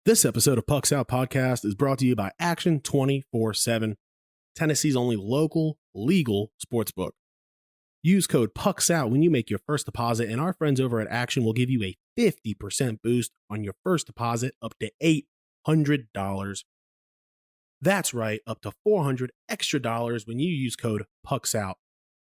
This episode of Pucks Out Podcast is brought to you by Action 24/7, Tennessee's only local, legal sportsbook. Use code Pucks Out when you make your first deposit, and our friends over at Action will give you a 50% boost on your first deposit up to $800. That's right, up to $400 extra when you use code Pucks Out.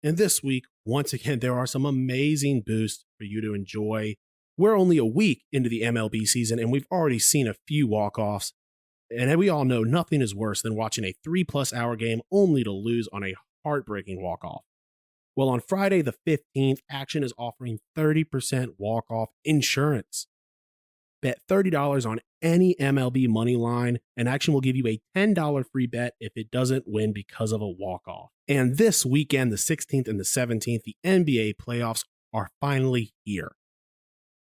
And this week, once again, there are some amazing boosts for you to enjoy. We're only a week into the MLB season, and we've already seen a few walk-offs. And we all know nothing is worse than watching a 3+ hour game only to lose on a heartbreaking walk-off. Well, on Friday the 15th, Action is offering 30% walk-off insurance. Bet $30 on any MLB money line, and Action will give you a $10 free bet if it doesn't win because of a walk-off. And this weekend, the 16th and the 17th, the NBA playoffs are finally here.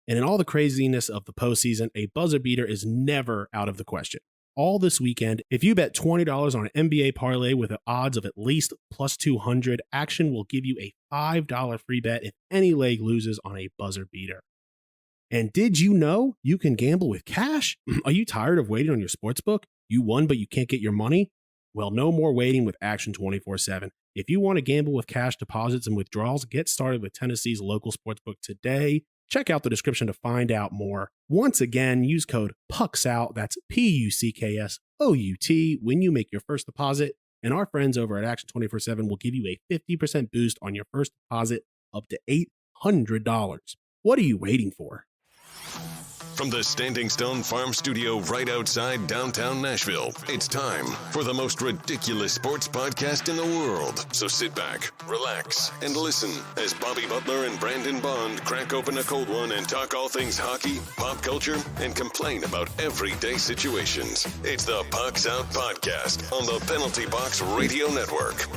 And in all the craziness of the postseason, a buzzer beater is never out of the question. All this weekend, if you bet $20 on an NBA parlay with odds of at least plus 200, Action will give you a $5 free bet if any leg loses on a buzzer beater. And did you know you can gamble with cash? Are you tired of waiting on your sportsbook? You won, but you can't get your money? Well, no more waiting with Action 24/7. If you want to gamble with cash deposits and withdrawals, get started with Tennessee's local sportsbook today. Check out the description to find out more. Once again, use code PUCKSOUT, that's PUCKSOUT, when you make your first deposit, and our friends over at Action 24/7 will give you a 50% boost on your first deposit up to $800. What are you waiting for? From the Standing Stone Farm Studio right outside downtown Nashville, it's time for the most ridiculous sports podcast in the world. So sit back, relax, and listen as Bobby Butler and Brandon Bond crack open a cold one and talk all things hockey, pop culture, and complain about everyday situations. It's the Pucks Out Podcast on the Penalty Box Radio Network.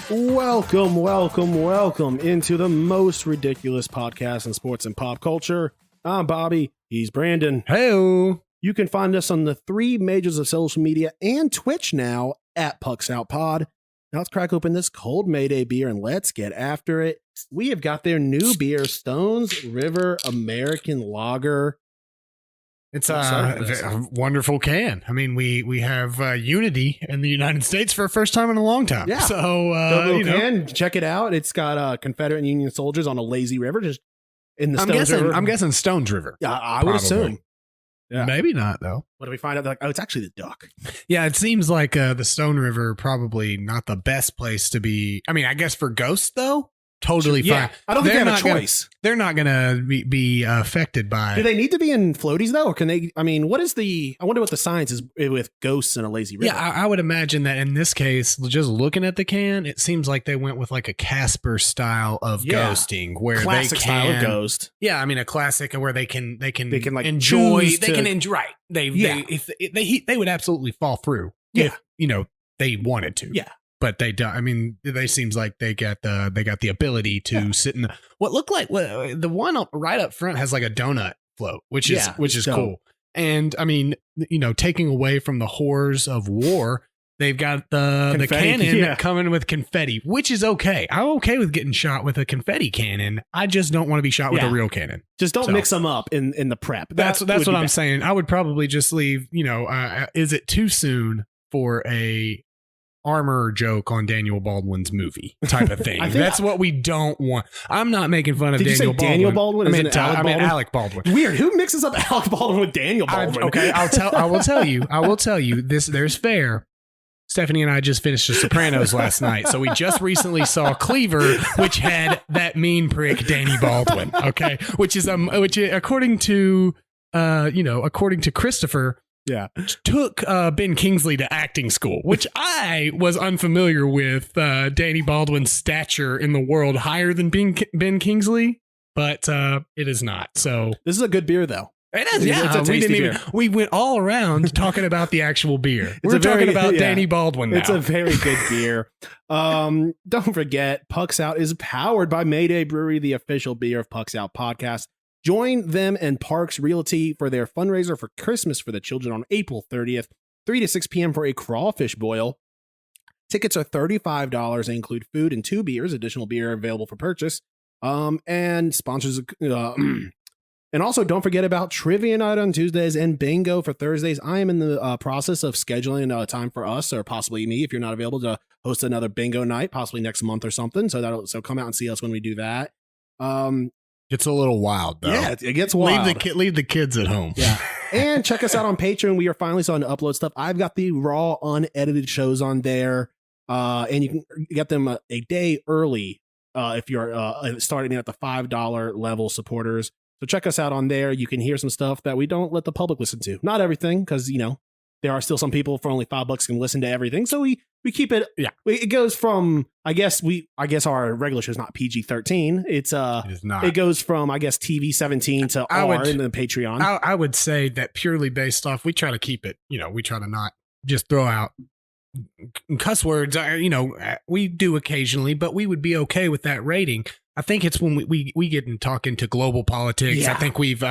Welcome into the most ridiculous podcast in sports and pop culture. I'm Bobby. He's Brandon. Hey-o. You can find us on the three majors of social media and Twitch now at Pucks Out Pod. Now let's crack open this cold Mayday beer and let's get after it. We have got their new beer, Stones River American Lager. It's a wonderful can. I mean, we have unity in the United States for the first time in a long time. Yeah. So, can check it out. It's got Confederate and Union soldiers on a lazy river just in the Stones River. I'm guessing Stones River. Yeah, I would assume. Yeah. Maybe not, though. What do we find out? Like, oh, it's actually the duck. Yeah, it seems like the Stone River probably not the best place to be. I mean, I guess for ghosts, though. Totally fine. I don't think they have a choice. They're not going to be affected by. Do they need to be in floaties though, or can they? I mean, I wonder what the science is with ghosts and a lazy river. Yeah, I would imagine that in this case, just looking at the can, it seems like they went with like a Casper style of ghosting, where classic they can style of ghost. Yeah, I mean a classic where they can like enjoy. They can enjoy. Right. They would absolutely fall through. Yeah. If, they wanted to. Yeah. But they don't. I mean, they seems like they got the ability to sit in what looked like the one right up front has like a donut float, which is cool. And I mean, taking away from the horrors of war, they've got the cannon coming with confetti, which is okay. I'm okay with getting shot with a confetti cannon. I just don't want to be shot with a real cannon. Just don't mix them up in the prep. That's what I'm saying. I would probably just leave. Is it too soon for a armor joke on Daniel Baldwin's movie type of thing? That's what we don't want. I'm not making fun of Daniel Baldwin. Daniel Baldwin? I mean Alec Baldwin. Weird. Who mixes up Alec Baldwin with Daniel Baldwin? I will tell you this. There's fair. Stephanie and I just finished The Sopranos last night, so we just recently saw Cleaver, which had that mean prick Danny Baldwin. Okay, which according to Christopher. Yeah, took Ben Kingsley to acting school, which I was unfamiliar with. Danny Baldwin's stature in the world higher than Ben Kingsley, but it is not. So this is a good beer, though. It is. Yeah, we went all around talking about the actual beer. We're talking about Danny Baldwin now. It's a very good beer. Don't forget, Pucks Out is powered by Mayday Brewery, the official beer of Pucks Out Podcast. Join them and Parks Realty for their fundraiser for Christmas for the children on April 30th, 3 to 6 p.m. for a crawfish boil. Tickets are $35 and include food and 2 beers. Additional beer available for purchase. And sponsors. And also, don't forget about Trivia Night on Tuesdays and Bingo for Thursdays. I am in the process of scheduling time for us, or possibly me, if you're not available, to host another Bingo night, possibly next month or something. So come out and see us when we do that. It's a little wild, though. Yeah, it gets wild. Leave the kids at home. Yeah. And check us out on Patreon. We are finally starting to upload stuff. I've got the raw, unedited shows on there, and you can get them a day early if you're starting at the $5 level supporters. So check us out on there. You can hear some stuff that we don't let the public listen to. Not everything, because, there are still some people for only $5 can listen to everything. So we keep it. Yeah. It goes from, I guess our regular show is not PG-13. It is not. It goes from, I guess, TV 17 to R in the Patreon. I would say that purely based off, we try to keep it, we try to not just throw out cuss words. We do occasionally, but we would be okay with that rating. I think it's when we get and talk into global politics. Yeah. I think we've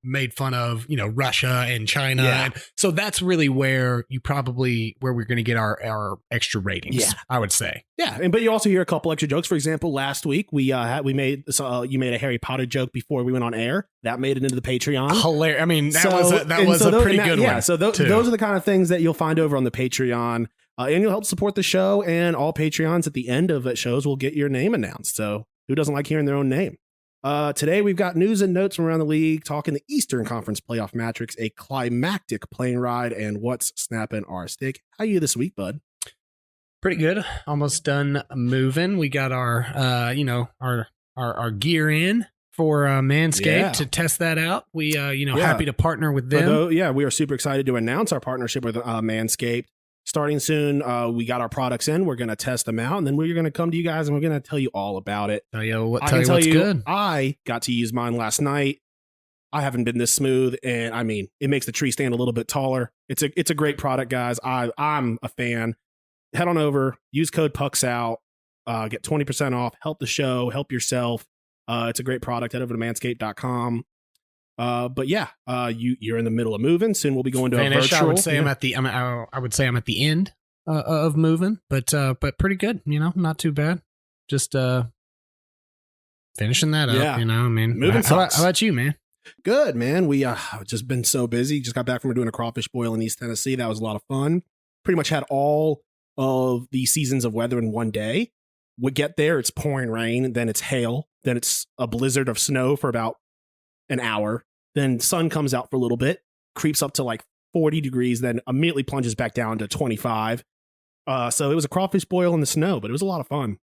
made fun of Russia and China, and so that's really where we're going to get our extra ratings. Yeah. I would say. Yeah, but you also hear a couple extra jokes. For example, last week you made a Harry Potter joke before we went on air. That made it into the Patreon. Hilarious. I mean, that was a pretty good one. Yeah, so those are the kind of things that you'll find over on the Patreon. And you'll help support the show, and all Patreons at the end of shows will get your name announced. So who doesn't like hearing their own name? Today, we've got news and notes from around the league, talking the Eastern Conference playoff matrix, a climactic plane ride, and what's snapping our stick. How are you this week, bud? Pretty good. Almost done moving. We got our gear in for Manscaped to test that out. We, happy to partner with them. We are super excited to announce our partnership with Manscaped. Starting soon, we got our products in. We're going to test them out, and then we're going to come to you guys, and we're going to tell you all about it. Tell you what's good. I got to use mine last night. I haven't been this smooth, and I mean, it makes the tree stand a little bit taller. It's a great product, guys. I'm a fan. Head on over, use code PUCKSOUT, get 20% off. Help the show, help yourself. It's a great product. Head over to manscaped.com. But you're in the middle of moving. Soon we'll be going to a virtual. I would say I'm at the end of moving, but pretty good. Not too bad. Just finishing that up. Yeah. I mean, moving. How about you, man? Good, man. We just been so busy. Just got back from doing a crawfish boil in East Tennessee. That was a lot of fun. Pretty much had all of the seasons of weather in one day. We get there, it's pouring rain, then it's hail, then it's a blizzard of snow for about an hour. Then sun comes out for a little bit, creeps up to like 40 degrees, then immediately plunges back down to 25. So it was a crawfish boil in the snow, but it was a lot of fun.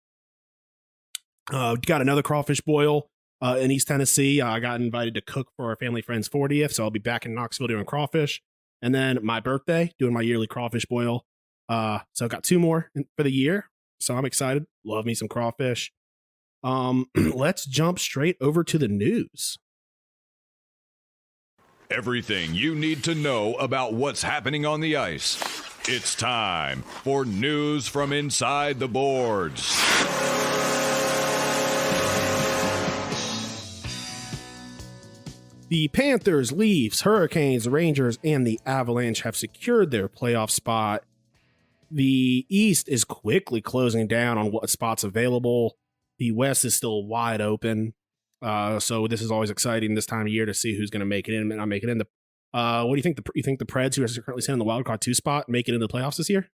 Got another crawfish boil in East Tennessee. I got invited to cook for our family friend's 40th, so I'll be back in Knoxville doing crawfish. And then my birthday, doing my yearly crawfish boil. So I've got 2 more for the year. So I'm excited. Love me some crawfish. Let's jump straight over to the news. Everything you need to know about what's happening on the ice. It's time for news from inside the boards. The Panthers, Leafs, Hurricanes, Rangers, and the Avalanche have secured their playoff spot. The East is quickly closing down on what spots available. The West is still wide open. So this is always exciting this time of year to see who's going to make it in and not make it in. What do you think? You think the Preds, who are currently sitting in the wild card 2 spot, make it into the playoffs this year?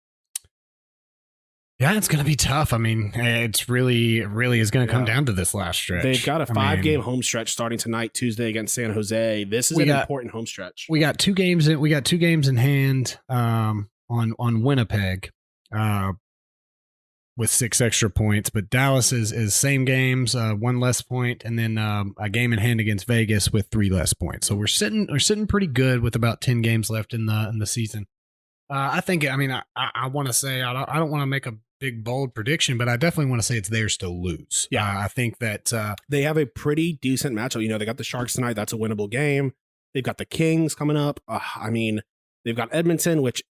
Yeah, it's going to be tough. I mean, it's really is going to come down to this last stretch. They've got a 5-game home stretch starting tonight, Tuesday against San Jose. This is an important home stretch. We got 2 games. We got 2 games in hand on Winnipeg. With 6 extra points, but Dallas is same games, 1 less point, and then a game in hand against Vegas with 3 less points. So we're sitting pretty good with about 10 games left in the season. I think. I mean, I want to say I don't want to make a big bold prediction, but I definitely want to say it's theirs to lose. Yeah, I think that they have a pretty decent matchup. They got the Sharks tonight. That's a winnable game. They've got the Kings coming up. I mean, they've got Edmonton, which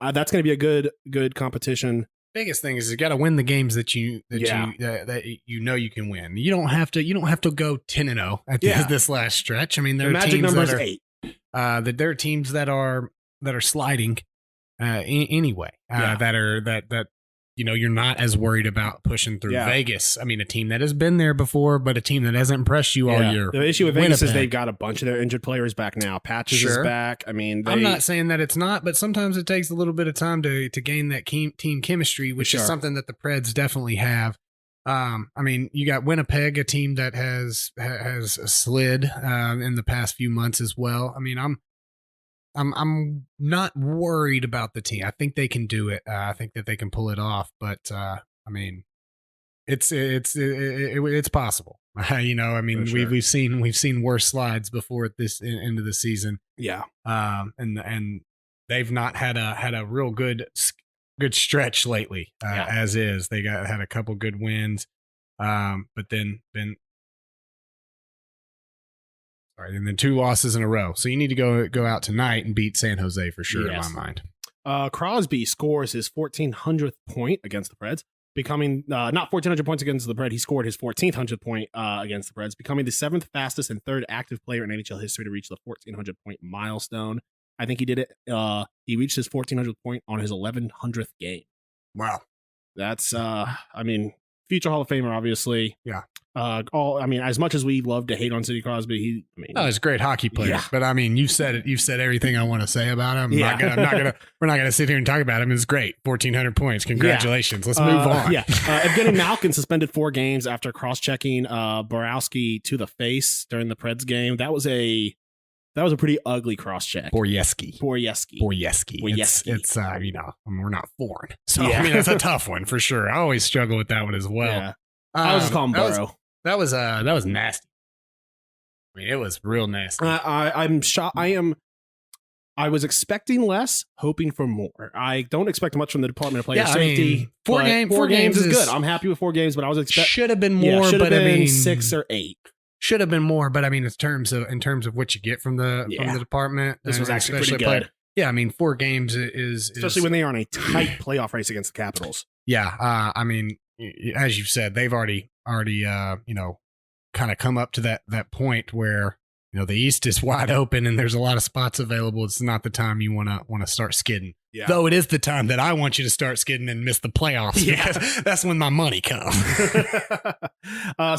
that's going to be a good competition. Biggest thing is you got to win the games that you can win. You don't have to go 10-0 at this last stretch. I mean, there are magic teams number that is 8. There are teams that are sliding anyway. That you're not as worried about pushing through Vegas. I mean, a team that has been there before, but a team that hasn't impressed you all year. The issue with Vegas is they've got a bunch of their injured players back now. Patches is back. I mean, I'm not saying that it's not, but sometimes it takes a little bit of time to gain that team chemistry, which is something that the Preds definitely have. I mean, you got Winnipeg, a team that has slid in the past few months as well. I mean, I'm not worried about the team. I think they can do it. I think that they can pull it off. But I mean, it's possible. I mean, we've seen worse slides before at this end of the season. Yeah. And they've not had a real good stretch lately. As is, they had a couple good wins. But then. And then 2 losses in a row. So you need to go out tonight and beat San Jose for sure, in my mind. Crosby scores his 1,400th point against the Preds, becoming not 1,400 points against the Preds. He scored his 1,400th point against the Preds, becoming the 7th fastest and 3rd active player in NHL history to reach the 1,400 point milestone. I think he did it. He reached his 1,400th point on his 1,100th game. Wow. That's, I mean, future Hall of Famer, obviously. Yeah. As much as we love to hate on Sidney Crosby, he's a great hockey player. Yeah. But I mean, you've said it. You've said everything I want to say about him. We're not gonna sit here and talk about him. It's great. 1,400 points. Congratulations. Let's move on. Evgeny Malkin suspended 4 games after cross-checking Borowski to the face during the Preds game. That was a pretty ugly cross-check. Borowski. It's we're not foreign. So I mean, that's a tough one for sure. I always struggle with that one as well. Yeah. I was just calling Burrow. That was nasty. I mean, it was real nasty. I'm shocked. I was expecting less, hoping for more. I don't expect much from the Department of Player Safety. I mean, 4 games is good. I'm happy with 4 games, but I was expecting should have been more. But I mean, 6 or 8. Should have been more, but I mean, in terms of what you get from the department, this was actually pretty good. Yeah, I mean, 4 games is especially when they are on a tight playoff race against the Capitals. Yeah, I mean, as you've said, they've already kind of come up to that point where the East is wide open and there's a lot of spots available. It's not the time you want to start skidding. Yeah. Though it is the time that I want you to start skidding and miss the playoffs. Because that's when my money comes.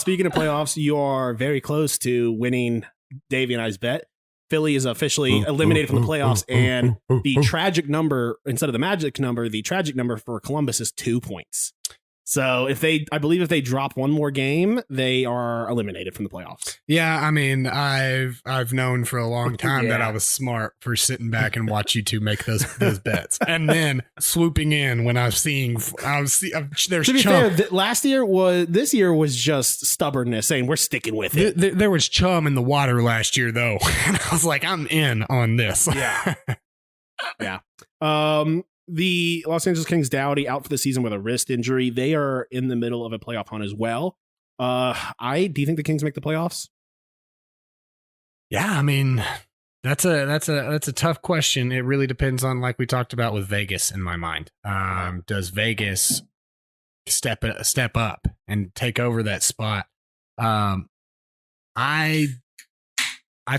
Speaking of playoffs, you are very close to winning Davey and I's bet. Philly is officially eliminated from the playoffs, and the tragic number, instead of the magic number, the tragic number for Columbus is 2 points. So I believe if they drop one more game, they are eliminated from the playoffs. Yeah, I mean, I've known for a long time that I was smart for sitting back and watch you two make those bets, and then swooping in when there's to be fair, this year was just stubbornness, saying we're sticking with it. There was chum in the water last year, though, and I was like, I'm in on this. Yeah, yeah. The Los Angeles Kings Doughty out for the season with a wrist injury. They are in the middle of a playoff hunt as well. Do you think the Kings make the playoffs? Yeah, I mean, that's a tough question. It really depends on, like we talked about with Vegas in my mind. Does Vegas step up and take over that spot? I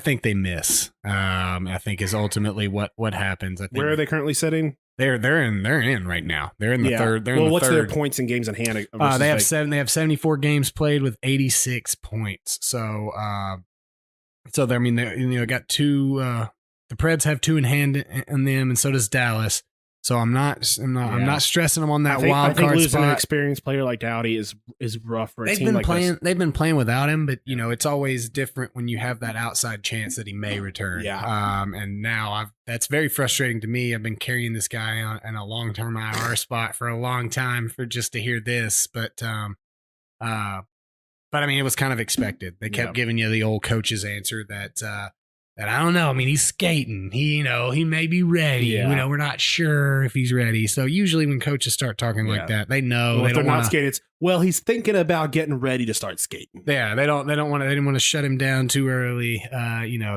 think they miss. I think is ultimately what happens. I think. Where are they currently sitting? They're in right now. They're in the third. What's their points and games in hand? They have 74 games played with 86 points. So I mean, they got 2. The Preds have 2 in hand in them, and so does Dallas. So I'm not stressing them on that wild card spot. I think losing an experienced player like Doughty is rough for a team like this. They've been playing without him, but it's always different when you have that outside chance that he may return. Yeah. And now that's very frustrating to me. I've been carrying this guy in a long-term IR spot for a long time for just to hear this, but I mean, it was kind of expected. They kept giving you the old coach's answer that I don't know. I mean, he's skating. He may be ready. Yeah. We're not sure if he's ready. So usually when coaches start talking like that, they know they don't want to skate. It's he's thinking about getting ready to start skating. Yeah, they didn't want to shut him down too early.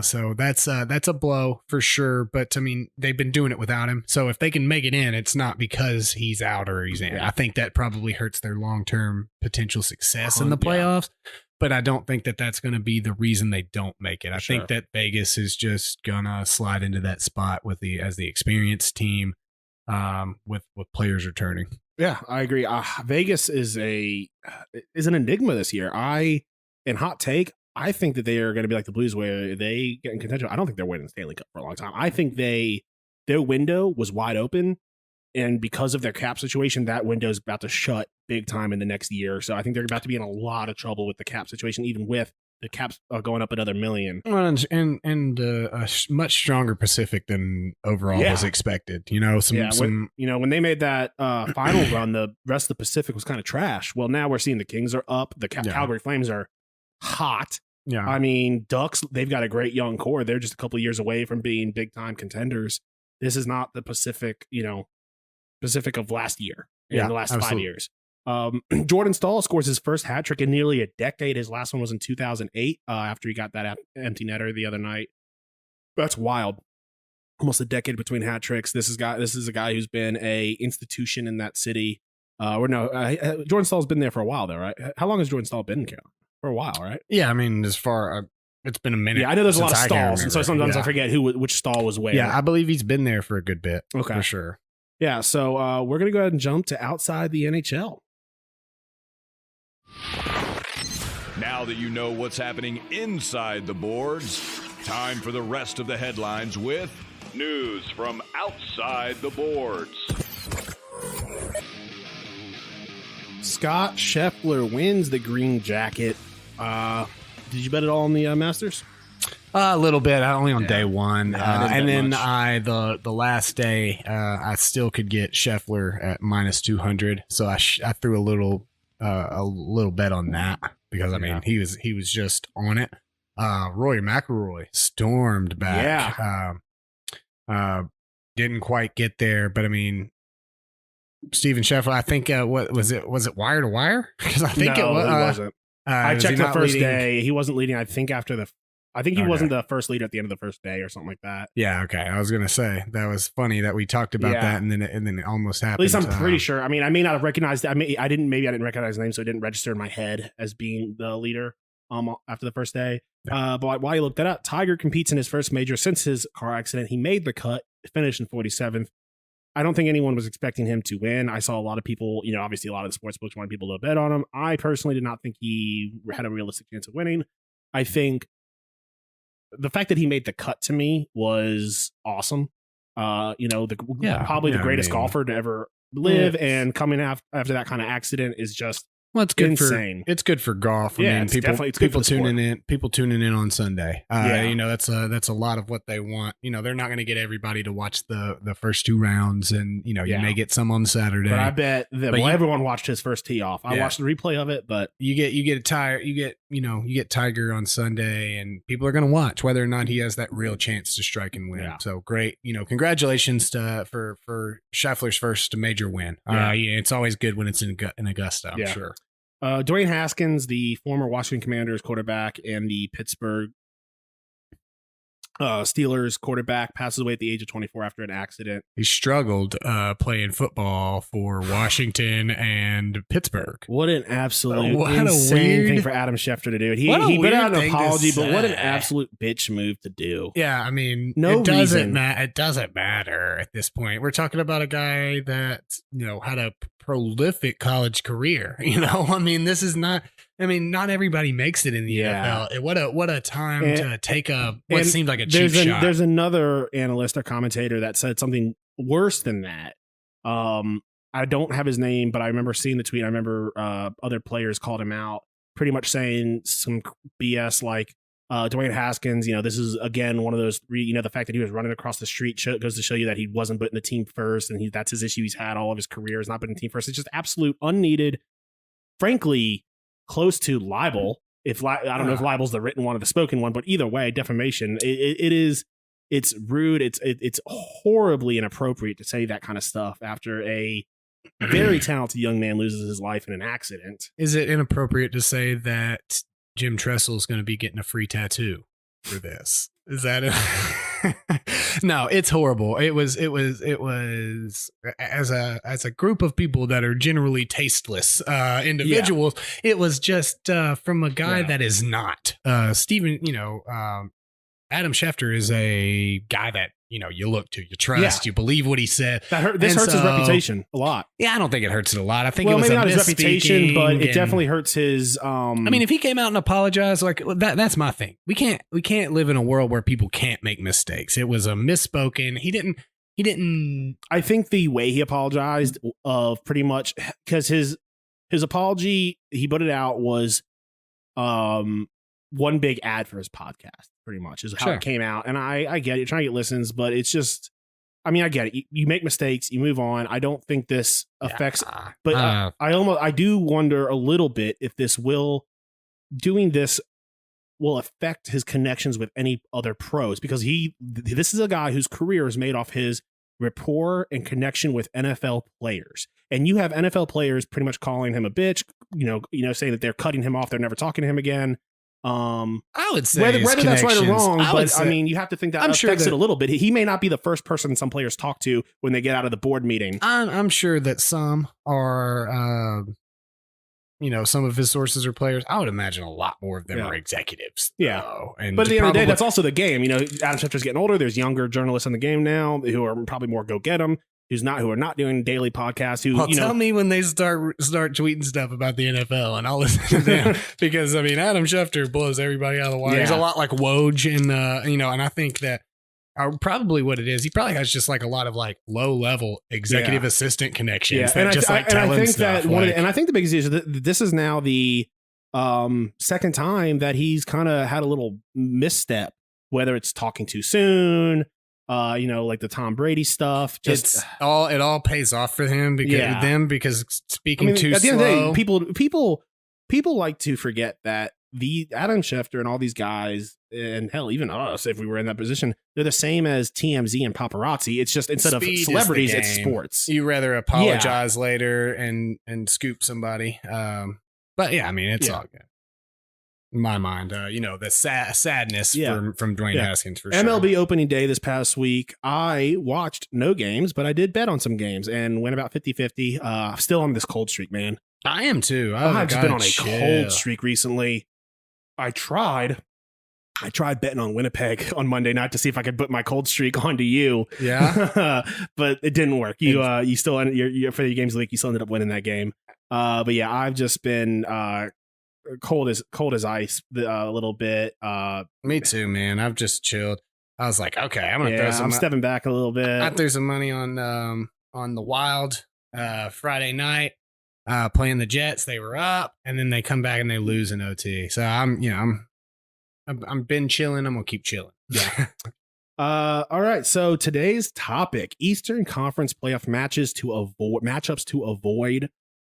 So that's a blow for sure. But I mean, they've been doing it without him. So if they can make it in, it's not because he's out or he's in. Yeah. I think that probably hurts their long-term potential success in the playoffs. Yeah. But I don't think that that's going to be the reason they don't make it. I think that Vegas is just going to slide into that spot as the experienced team. with players returning. Yeah, I agree. Vegas is an enigma this year. In hot take, I think that they are going to be like the Blues, where they get in contention. I don't think they're winning the Stanley Cup for a long time. I think their window was wide open, and because of their cap situation, that window is about to shut big time in the next year. So I think they're about to be in a lot of trouble with the cap situation, even with the caps going up another $1 million. And a much stronger Pacific than overall was expected. You know, when they made that final run, the rest of the Pacific was kind of trash. Well, now we're seeing the Kings are up, the Calgary Flames are hot. Yeah, I mean, Ducks, they've got a great young core. They're just a couple of years away from being big time contenders. This is not the Pacific of last year, in the last 5 years. Jordan Staal scores his first hat trick in nearly a decade. His last one was in 2008 after he got that empty netter the other night. That's wild. Almost a decade between hat tricks. This is a guy who's been a institution in that city. Jordan Stahl's been there for a while, though, right? How long has Jordan Stahl been in Carolina? For a while, right? Yeah, I mean, it's been a minute. Yeah, I know there's a lot of stalls, and so sometimes I forget which stall was where. Yeah, I believe he's been there for a good bit. Okay, for sure. Yeah, so we're gonna go ahead and jump to outside the NHL. Now that you know what's happening inside the boards, time for the rest of the headlines with news from outside the boards. Scott Scheffler wins the green jacket. Did you bet it all on the Masters? A little bit, only on day one. And then the last day, I still could get Scheffler at minus 200. So I threw a little bet on that because I mean he was just on it. Rory McIlroy stormed back. Yeah. Didn't quite get there, but I mean, Steven Scheffler, I think what was it? Was it wire to wire? Because I think it wasn't. I checked the first day. He wasn't leading. I think he wasn't the first leader at the end of the first day or something like that. Yeah, okay. I was gonna say that was funny that we talked about that and then it almost happened. At least I'm pretty sure. I mean, I may not have recognized it. I didn't recognize the name, so it didn't register in my head as being the leader after the first day. Yeah. But while you looked that up, Tiger competes in his first major since his car accident. He made the cut, finished in 47th. I don't think anyone was expecting him to win. I saw a lot of people, obviously a lot of the sports books wanted people to bet on him. I personally did not think he had a realistic chance of winning. I think the fact that he made the cut to me was awesome. Probably the greatest golfer to ever live, and coming after that kind of accident is just it's good insane. It's good for golf. I mean, people tuning in on Sunday. That's a lot of what they want. They're not going to get everybody to watch the first two rounds, and you may get some on Saturday. But I bet that everyone watched his first tee off. I watched the replay of it, but you get Tiger on Sunday, and people are going to watch whether or not he has that real chance to strike and win. Yeah. So great, congratulations for Scheffler's first major win. It's always good when it's in Augusta. I'm sure. Dwayne Haskins, the former Washington Commanders quarterback and the Pittsburgh Steelers quarterback, passes away at the age of 24 after an accident. He struggled playing football for Washington and Pittsburgh. What an absolute insane thing for Adam Schefter to do. He put out an apology, but what an absolute bitch move to do. Yeah, I mean, it doesn't matter at this point. We're talking about a guy that had a prolific college career. I mean, this is not. I mean, not everybody makes it in the NFL. What a time to take what seemed like a cheap shot. There's another analyst or commentator that said something worse than that. I don't have his name, but I remember seeing the tweet. I remember other players called him out, pretty much saying some BS like Dwayne Haskins. This is again one of those. The fact that he was running across the street goes to show you that he wasn't putting the team first, and that's his issue. He's had all of his career is not putting the team first. It's just absolute unneeded, frankly, close to libel. I don't know if libel's the written one or the spoken one, but either way, defamation. It's rude. It's horribly inappropriate to say that kind of stuff after a very talented young man loses his life in an accident. Is it inappropriate to say that Jim Tressel is going to be getting a free tattoo for this? Is that it? No, it's horrible. It was as a group of people that are generally tasteless individuals. Yeah. It was just from a guy that is not Steven. Adam Schefter is a guy that you look to, you trust, you believe what he said. This hurts his reputation a lot. Yeah, I don't think it hurts it a lot. I think maybe it was not his reputation, but it and, definitely hurts his. If he came out and apologized, like that's my thing. We can't live in a world where people can't make mistakes. It was a misspoken. He didn't. I think the way he apologized of pretty much because his apology, he put it out was one big ad for his podcast, pretty much is how it came out. And I get it, you're trying to get listens, but it's just, I get it. You make mistakes, you move on. I don't think this affects, but I do wonder a little bit if doing this will affect his connections with any other pros, because this is a guy whose career is made off his rapport and connection with NFL players. And you have NFL players pretty much calling him a bitch, saying that they're cutting him off, they're never talking to him again. I would say whether that's right or wrong, but you have to think that affects it a little bit. He may not be the first person some players talk to when they get out of the board meeting. I'm sure that some are, some of his sources are players. I would imagine a lot more of them are executives. Yeah. And but at the end of the day, that's also the game. Adam Schefter's getting older. There's younger journalists in the game now who are probably more go get him. Who are not doing daily podcasts. Tell me when they start tweeting stuff about the NFL, and I'll listen to them. Because Adam Schefter blows everybody out of the water. Yeah. He's a lot like Woj, and I think that probably what it is. He probably has just like a lot of like low level executive assistant connections. Yeah. That I think stuff. And I think the biggest issue is that this is now the second time that he's kind of had a little misstep, whether it's talking too soon. Like the Tom Brady stuff. It all pays off for him because speaking too slow. At the end of the day, people like to forget that the Adam Schefter and all these guys, and hell, even us, if we were in that position, they're the same as TMZ and paparazzi. It's just instead Speed of celebrities, it's sports. You rather apologize later and scoop somebody. But yeah, it's all good. In my mind, the sadness from Dwayne Haskins for sure. MLB opening day this past week, I watched no games, but I did bet on some games and went about 50-50. Still on this cold streak, man. I am too. I've just been on a cold streak recently. I tried betting on Winnipeg on Monday night to see if I could put my cold streak onto you. Yeah, but it didn't work. You still for the games of the week, you still ended up winning that game. But yeah, I've just been cold as ice a little bit. Me too, man. I've just chilled. I was like, okay, I'm stepping back a little bit. I threw some money on the Wild Friday night, playing the Jets. They were up, and then they come back and they lose in OT. So I'm been chilling. I'm gonna keep chilling. Yeah. All right. So today's topic: Eastern Conference playoff matchups to avoid.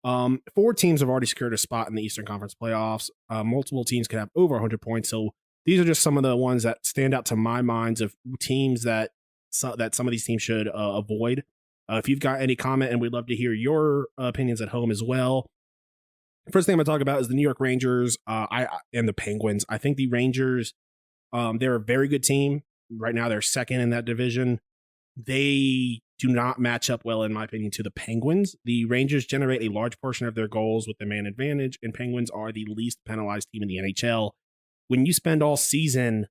4 teams have already secured a spot in the Eastern Conference playoffs. Multiple teams could have over 100 points. So these are just some of the ones that stand out to my minds of teams that some of these teams should avoid. If you've got any comment, and we'd love to hear your opinions at home as well. First thing I'm going to talk about is the New York Rangers and the Penguins. I think the Rangers, they're a very good team. Right now, they're second in that division. They do not match up well, in my opinion, to the Penguins. The Rangers generate a large portion of their goals with the man advantage, and Penguins are the least penalized team in the NHL. When you spend all season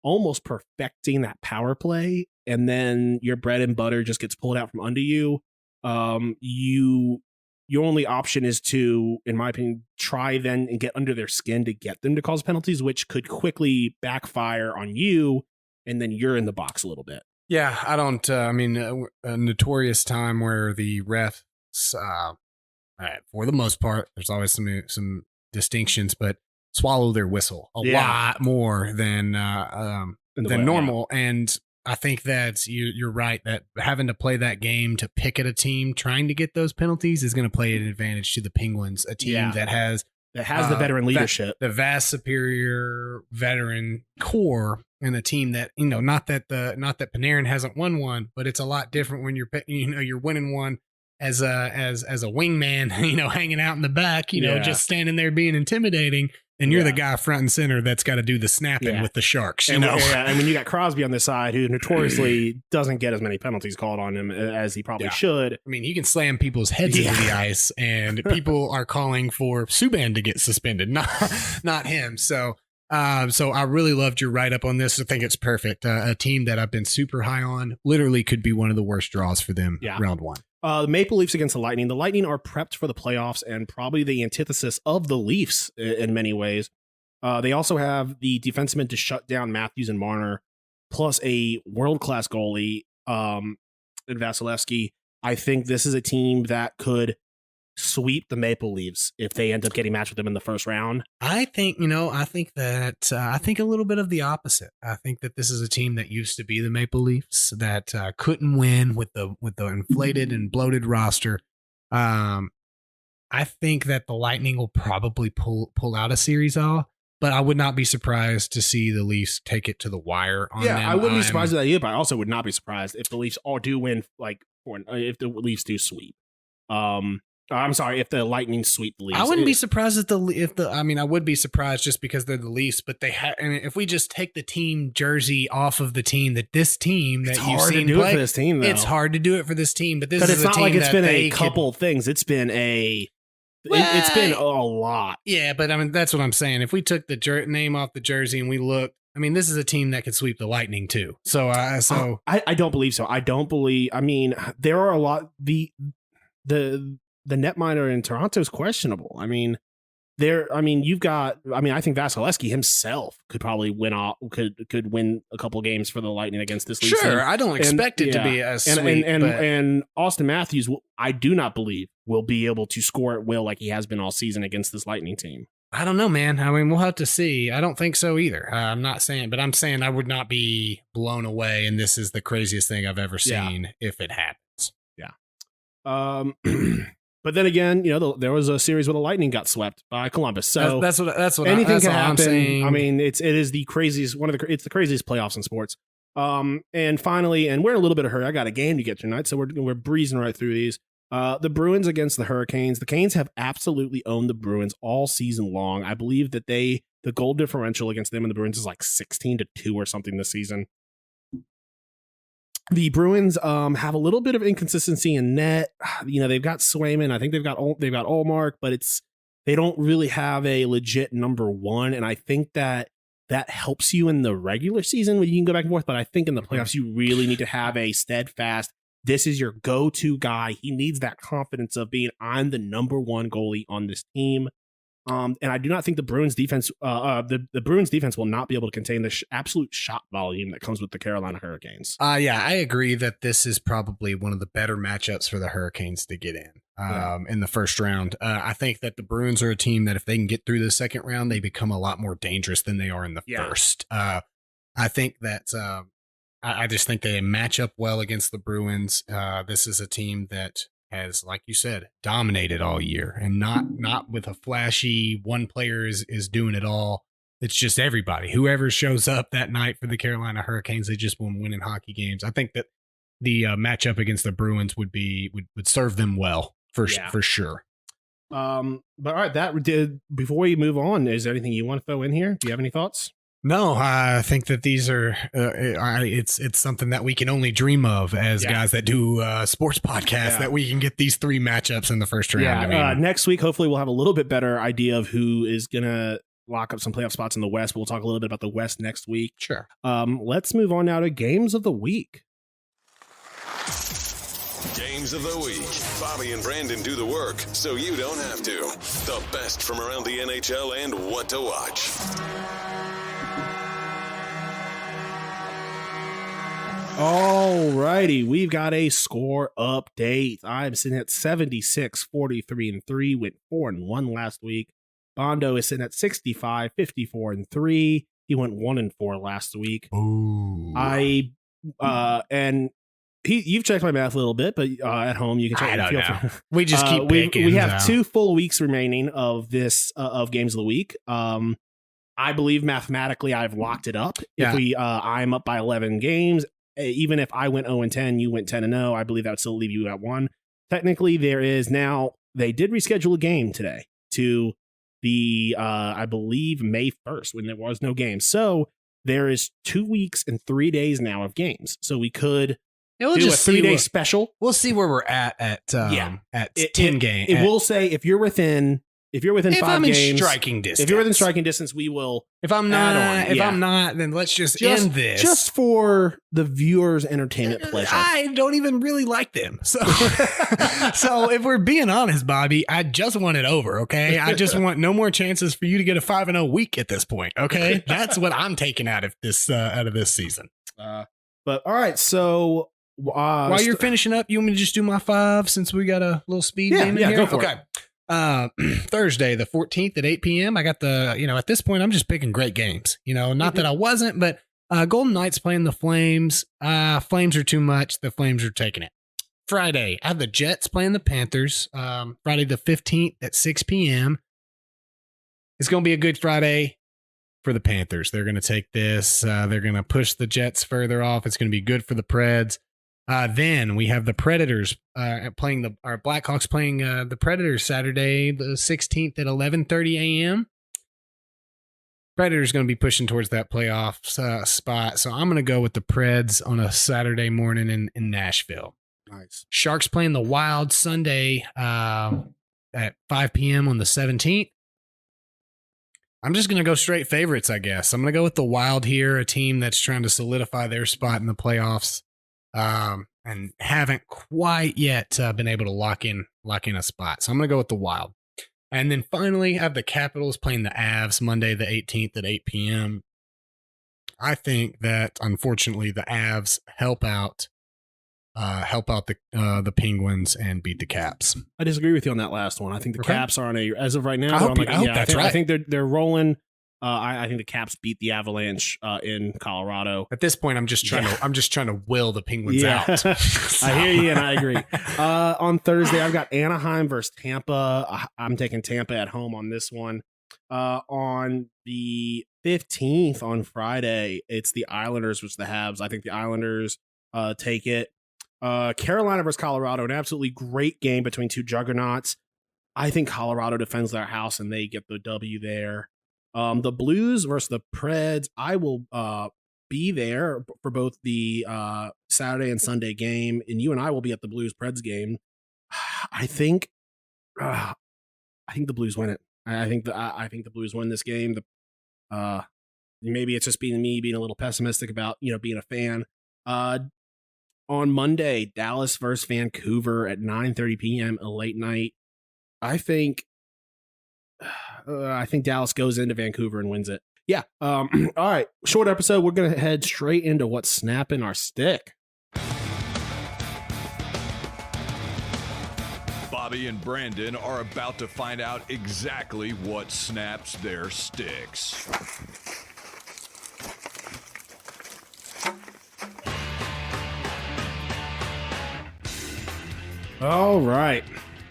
almost perfecting that power play, and then your bread and butter just gets pulled out from under you, your only option is to, in my opinion, try then and get under their skin to get them to cause penalties, which could quickly backfire on you, and then you're in the box a little bit. Yeah, I don't. A notorious time where the refs, for the most part, there's always some distinctions, but swallow their whistle a lot more than normal. Yeah. And I think that you're right that having to play that game to pick at a team trying to get those penalties is going to play an advantage to the Penguins, a team that has the veteran leadership, the vast superior veteran core, and a team that not that Panarin hasn't won one, but it's a lot different when you're winning one as a wingman, hanging out in the back, just standing there being intimidating. And you're the guy front and center that's got to do the snapping with the Sharks, and when you got Crosby on the side, who notoriously doesn't get as many penalties called on him as he probably should. I mean, he can slam people's heads into the ice, and people are calling for Subban to get suspended, not him. So So I really loved your write-up on this. I think it's perfect. A team that I've been super high on literally could be one of the worst draws for them round one. The Maple Leafs against the Lightning. The Lightning are prepped for the playoffs and probably the antithesis of the Leafs in many ways. They also have the defensemen to shut down Matthews and Marner, plus a world-class goalie in Vasilevsky. I think this is a team that could sweep the Maple Leafs if they end up getting matched with them in the first round. I think I think a little bit of the opposite. I think that this is a team that used to be the Maple Leafs that couldn't win with the inflated and bloated roster. I think that the Lightning will probably pull out a series off, but I would not be surprised to see the Leafs take it to the wire on them. I wouldn't be surprised with that either, but I also would not be surprised if the Leafs all do win, if the Leafs do sweep. I'm sorry, if the Lightning sweep the Leafs. I wouldn't be surprised I would be surprised just because they're the Leafs, but and if we just take the team jersey off of the team that you've seen play, it for this team, though. It's hard to do it for this team, but it's not like it's been a couple things. It's been it's been a lot. Yeah, but I mean, that's what I'm saying. If we took the name off the jersey and we look, I mean, this is a team that could sweep the Lightning too. So I don't believe so. I don't believe. I mean, there are a lot. The netminder in Toronto is questionable. I mean, you've got. I mean, I think Vasilevsky himself could probably could win a couple games for the Lightning against this Leafs. Sure, I don't expect it to be as sweet. And Austin Matthews, I do not believe will be able to score at will like he has been all season against this Lightning team. I don't know, man. I mean, we'll have to see. I don't think so either. I'm not saying, but I'm saying I would not be blown away, and this is the craziest thing I've ever seen if it happens. Yeah. But then again, there was a series where the Lightning got swept by Columbus. So that's what anything can happen. I'm saying. I mean, it is the craziest it's the craziest playoffs in sports. And finally, and we're in a little bit of a hurry. I got a game to get tonight, so we're breezing right through these. The Bruins against the Hurricanes. The Canes have absolutely owned the Bruins all season long. I believe that the goal differential against them and the Bruins is like 16-2 or something this season. The Bruins have a little bit of inconsistency in net. They've got Swayman. I think they've got Ullmark, but they don't really have a legit number one. And I think that helps you in the regular season when you can go back and forth. But I think in the playoffs, you really need to have a steadfast. This is your go-to guy. He needs that confidence of being, I'm the number one goalie on this team. And I do not think the Bruins defense, the Bruins defense will not be able to contain the absolute shot volume that comes with the Carolina Hurricanes. Yeah, I agree that this is probably one of the better matchups for the Hurricanes to get in the first round. I think that the Bruins are a team that if they can get through the second round, they become a lot more dangerous than they are in the first. I think that I just think they match up well against the Bruins. This is a team that has, like you said, dominated all year, and not with a flashy one player is doing it all. It's just everybody. Whoever shows up that night for the Carolina Hurricanes, they just won winning hockey games. I think that the matchup against the Bruins would serve them well for sure. But all right, before we move on, is there anything you want to throw in here? Do you have any thoughts? No, I think that these are it's something that we can only dream of as guys that do sports podcasts, that we can get these three matchups in the first round. Yeah, I mean, next week, hopefully we'll have a little bit better idea of who is going to lock up some playoff spots in the West. We'll talk a little bit about the West next week. Sure. Let's move on now to Games of the Week. Games of the Week. Bobby and Brandon do the work, so you don't have to. The best from around the NHL and what to watch. All righty, we've got a score update. I'm sitting at 76, 43-3, went 4-1 last week. Bondo is sitting at 65, 54-3. He went 1-4 last week. Ooh. You've checked my math a little bit, but at home you can check. I don't know. We just keep picking. We have 2 full weeks remaining of this of Games of the Week. I believe mathematically I've locked it up. Yeah. If I'm up by 11 games. Even if I went 0-10, you went 10-0, I believe that would still leave you at 1. Technically, they did reschedule a game today to the, I believe, May 1st when there was no game. So there is 2 weeks and 3 days now of games. So we could do a 3-day special. We'll see where we're at 10 games. It will say if you're within if you're within 5 games, striking distance. If you're within striking distance, we will. If I'm not, then let's just end this. Just for the viewers' entertainment pleasure. I don't even really like them. So, so if we're being honest, Bobby, I just want it over. Okay, I just want no more chances for you to get a 5-0 week at this point. Okay, that's what I'm taking out of this season. But all right, so while you're finishing up, you want me to just do my 5 since we got a little speed game in here? Go for it. Thursday, the 14th at 8 p.m. I got at this point, I'm just picking great games. Not that I wasn't, but Golden Knights playing the Flames. Flames are too much. The Flames are taking it. Friday, I have the Jets playing the Panthers. Friday the 15th at 6 p.m. It's going to be a good Friday for the Panthers. They're going to take this. They're going to push the Jets further off. It's going to be good for the Preds. Then we have the Predators playing our Blackhawks playing the Predators Saturday the 16th at 11:30 a.m. Predators going to be pushing towards that playoff spot, so I'm going to go with the Preds on a Saturday morning in Nashville. Nice. Sharks playing the Wild Sunday at 5 p.m. on the 17th. I'm just going to go straight favorites, I guess. I'm going to go with the Wild here, a team that's trying to solidify their spot in the playoffs. And haven't quite yet been able to lock in a spot. So I'm going to go with the Wild. And then finally, I have the Capitals playing the Avs Monday the 18th at 8 p.m. I think that, unfortunately, the Avs help out the Penguins and beat the Caps. I disagree with you on that last one. I think the Caps are on as of right now. I hope that's right. I think they're rolling. I think the Caps beat the Avalanche in Colorado. At this point, I'm just trying to will the Penguins out. So. I hear you, and I agree. On Thursday, I've got Anaheim versus Tampa. I'm taking Tampa at home on this one. On the 15th, on Friday, it's the Islanders versus the Habs. I think the Islanders take it. Carolina versus Colorado, an absolutely great game between two juggernauts. I think Colorado defends their house, and they get the W there. The Blues versus the Preds. I will be there for both the Saturday and Sunday game, and you and I will be at the Blues Preds game. I think the Blues win it. I think the Blues win this game. Maybe it's just me being a little pessimistic about being a fan. On Monday, Dallas versus Vancouver at 9:30 p.m. a late night. I think Dallas goes into Vancouver and wins it. Yeah. All right. Short episode. We're going to head straight into what's snapping our stick. Bobby and Brandon are about to find out exactly what snaps their sticks. All right.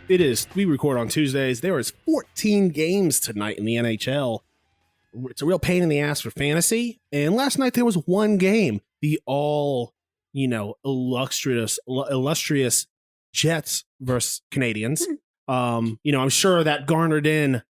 We record on Tuesdays. There is 14 games tonight in the NHL. It's a real pain in the ass for fantasy. And last night there was one game, the illustrious Jets versus Canadians. I'm sure that garnered in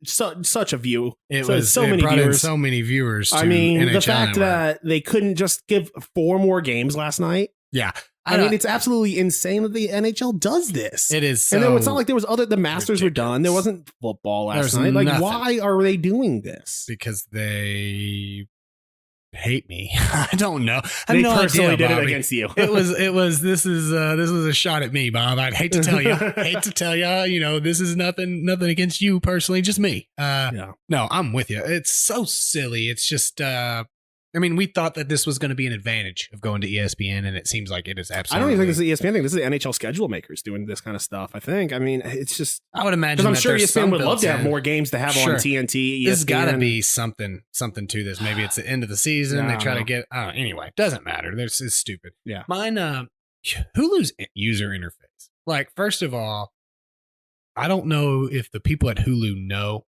such a view. It brought in so many viewers. I mean, NHL the fact that they couldn't just give 4 more games last night. Yeah. I mean, it's absolutely insane that the NHL does this. It is. And then it's not like there was the Masters were done. There wasn't football last night. Like, nothing. Why are they doing this? Because they hate me. I don't know. They personally did it against you. This was a shot at me, Bob. I'd hate to tell you. This is nothing against you personally, just me. No, I'm with you. It's so silly. It's just, we thought that this was going to be an advantage of going to ESPN, and it seems like it is absolutely. I don't even think this is the ESPN thing. This is the NHL schedule makers doing this kind of stuff, I think. I mean, it's just... I would imagine because I'm sure ESPN would love to have more games to have on TNT, ESPN. There's got to be something to this. Maybe it's the end of the season. They try to get... anyway, doesn't matter. It's stupid. Yeah. Mine, Hulu's user interface. Like, first of all, I don't know if the people at Hulu know.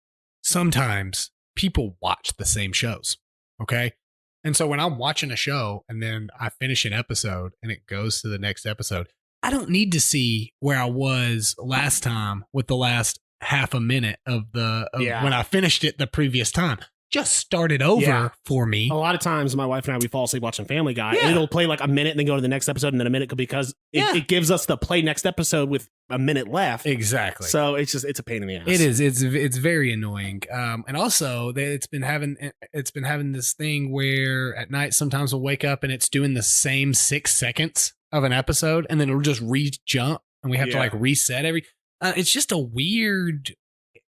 Sometimes people watch the same shows, okay? And so when I'm watching a show and then I finish an episode and it goes to the next episode, I don't need to see where I was last time with the last half a minute of when I finished it the previous time. just started over for me. A lot of times my wife and I, we fall asleep watching Family Guy and it'll play like a minute and then go to the next episode and then a minute because it gives us the play next episode with a minute left. Exactly. So it's a pain in the ass. It is. It's very annoying. And also it's been having this thing where at night sometimes we'll wake up and it's doing the same 6 seconds of an episode and then it'll just re-jump and we have to like reset it's just a weird,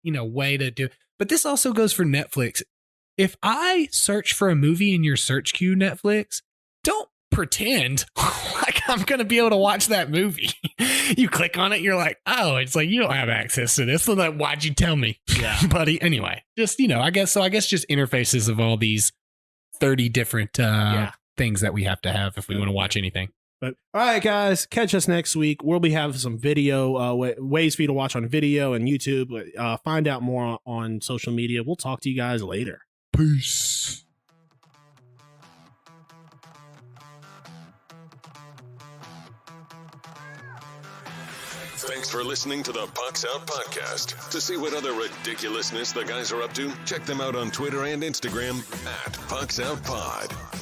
way to do it. But this also goes for Netflix. If I search for a movie in your search queue, Netflix, don't pretend like I'm going to be able to watch that movie. You click on it, you're like, oh, it's like, you don't have access to this. So like, why'd you tell me? Yeah, buddy. Anyway, just, I guess just interfaces of all these 30 different things that we have to have if we want to watch anything. But all right, guys, catch us next week. We'll be having some video ways for you to watch on video and YouTube. Find out more on social media. We'll talk to you guys later. Peace. Thanks for listening to the Pucks Out Podcast. To see what other ridiculousness the guys are up to, check them out on Twitter and Instagram @PucksOutPod.